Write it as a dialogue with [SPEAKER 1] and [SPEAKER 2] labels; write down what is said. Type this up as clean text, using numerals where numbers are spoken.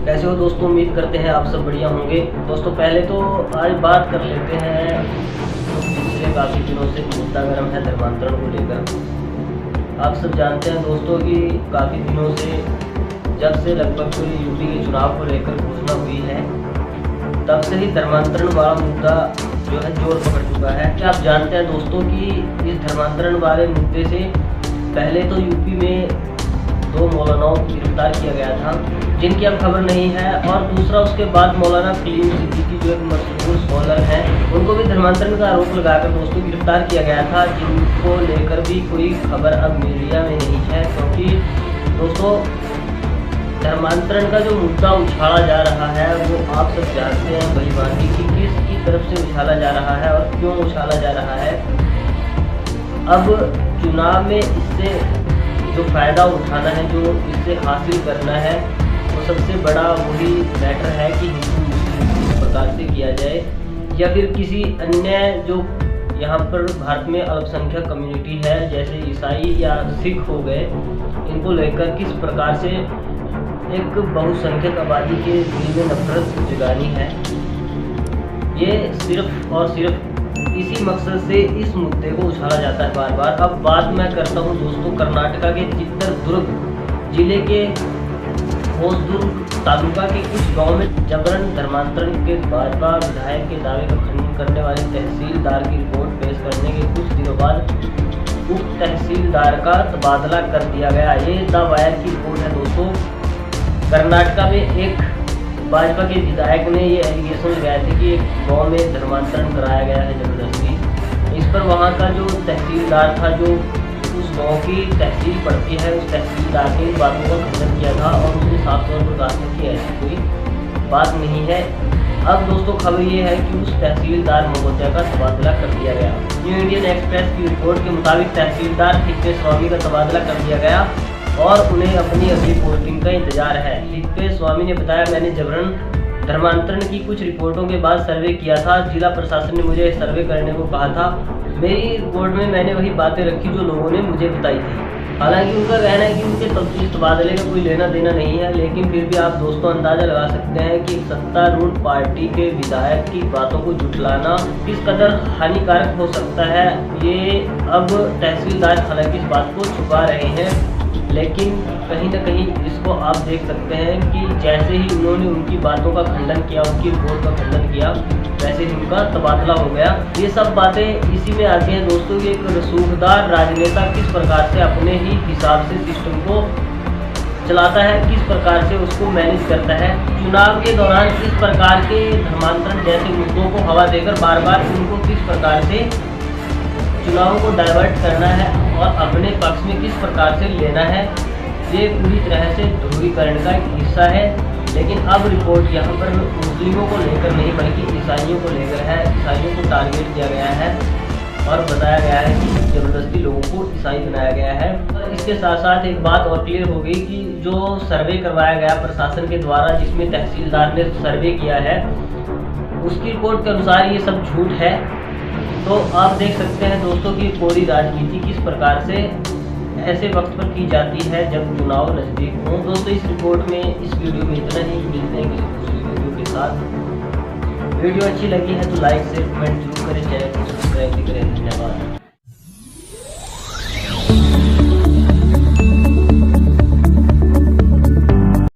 [SPEAKER 1] कैसे हो दोस्तों, उम्मीद करते हैं आप सब बढ़िया होंगे। दोस्तों पहले तो आज बात कर लेते हैं जो पिछले काफ़ी दिनों से मुद्दा गर्म है धर्मांतरण को लेकर। आप सब जानते हैं दोस्तों कि काफ़ी दिनों से जब से लगभग पूरी यूपी के चुनाव को लेकर घोषणा हुई है तब से ही धर्मांतरण वाला मुद्दा जो है जोर पकड़ चुका है। क्या आप जानते हैं दोस्तों कि इस धर्मांतरण वाले मुद्दे से पहले तो यूपी में 2 मौलानाओं को गिरफ्तार किया गया था जिनकी अब खबर नहीं है, और दूसरा उसके बाद मौलाना कलीम सिद्दीकी जो एक मशहूर स्कॉलर हैं उनको भी धर्मांतरण का आरोप लगाकर दोस्तों गिरफ्तार किया गया था, जिनको लेकर भी कोई खबर अब मीडिया में नहीं है। क्योंकि दोस्तों धर्मांतरण का जो मुद्दा उछाला जा रहा है वो आप सब जानते हैं भली भांति कि किसकी तरफ से उछाला जा रहा है और क्यों उछाला जा रहा है। अब चुनाव में इससे जो फ़ायदा उठाना है, जो इससे हासिल करना है, वो सबसे बड़ा वही मैटर है कि हिंदू मुस्लिम किस प्रकार से किया जाए, या फिर किसी अन्य जो यहाँ पर भारत में अल्पसंख्यक कम्युनिटी है जैसे ईसाई या सिख हो गए, इनको लेकर किस प्रकार से एक बहुसंख्यक आबादी के दिल में नफरत जगानी है। ये सिर्फ और सिर्फ इसी मकसद से इस मुद्दे को उछाला जाता है बार बार। अब बात मैं करता हूँ दोस्तों कर्नाटका के चित्रदुर्ग जिले के होसदुर्ग तालुका के कुछ गांव में जबरन धर्मांतरण के भाजपा विधायक के दावे का खंडन करने वाले तहसीलदार की रिपोर्ट पेश करने के कुछ दिनों बाद उप तहसीलदार का तबादला कर दिया गया। ये द वायर की रिपोर्ट है दोस्तों। कर्नाटका में एक भाजपा के विधायक ने ये एलिगेशन लगाए थे कि एक गांव में धर्मांतरण कराया गया है जबरदस्ती। इस पर वहां का जो तहसीलदार था, जो उस गांव की तहसील पड़ती है, उस तहसीलदार ने इन बातों का खंडन किया था और उसने साफ तौर पर कहा कि ऐसी कोई बात नहीं है। अब दोस्तों खबर ये है कि उस तहसीलदार महोदय का तबादला कर दिया गया। न्यू इंडियन एक्सप्रेस की रिपोर्ट के मुताबिक तहसीलदार थिप्पेस्वामी का तबादला कर दिया गया और उन्हें अपनी अगली पोस्टिंग का इंतजार है। थिप्पेस्वामी ने बताया, मैंने जबरन धर्मांतरण की कुछ रिपोर्टों के बाद सर्वे किया था। जिला प्रशासन ने मुझे सर्वे करने को कहा था। मेरी रिपोर्ट में मैंने वही बातें रखी जो लोगों ने मुझे बताई थी। हालांकि उनका कहना है कि उनके इस तबादले का कोई लेना देना नहीं है, लेकिन फिर भी आप दोस्तों अंदाजा लगा सकते हैं कि सत्तारूढ़ पार्टी के विधायक की बातों को झुठलाना किस कदर हानिकारक हो सकता है। ये अब तहसीलदार हालांकि इस बात को छुपा रहे हैं, लेकिन कहीं ना कहीं इसको आप देख सकते हैं कि जैसे ही उन्होंने उनकी बातों का खंडन किया, उनकी रिपोर्ट का खंडन किया, वैसे ही उनका तबादला हो गया। ये सब बातें इसी में आती हैं दोस्तों कि एक रसूखदार राजनेता किस प्रकार से अपने ही हिसाब से सिस्टम को चलाता है, किस प्रकार से उसको मैनेज करता है। चुनाव के दौरान इस प्रकार के धर्मांतरण जैसे मुद्दों को हवा देकर बार बार उनको किस प्रकार से चुनाव को डाइवर्ट करना है और अपने पक्ष में किस प्रकार से लेना है, ये पूरी तरह से ध्रुवीकरण का एक हिस्सा है। लेकिन अब रिपोर्ट यहाँ पर मुस्लिमों को लेकर नहीं बल्कि ईसाइयों को लेकर है। ईसाइयों को टारगेट किया गया है और बताया गया है कि ज़बरदस्ती लोगों को ईसाई बनाया गया है। इसके साथ साथ एक बात और क्लियर हो गई कि जो सर्वे करवाया गया प्रशासन के द्वारा, जिसमें तहसीलदार ने सर्वे किया है, उसकी रिपोर्ट के अनुसार ये सब झूठ है। तो आप देख सकते हैं दोस्तों कि पूरी राजनीति किस प्रकार से ऐसे वक्त पर की जाती है जब चुनाव नज़दीक हो। दोस्तों इस रिपोर्ट में, इस वीडियो में इतना ही। मिलते हैं किसी दूसरी वीडियो के साथ। वीडियो अच्छी लगी है तो लाइक शेयर कमेंट जरूर करें, चैनल को सब्सक्राइब भी करें। धन्यवाद।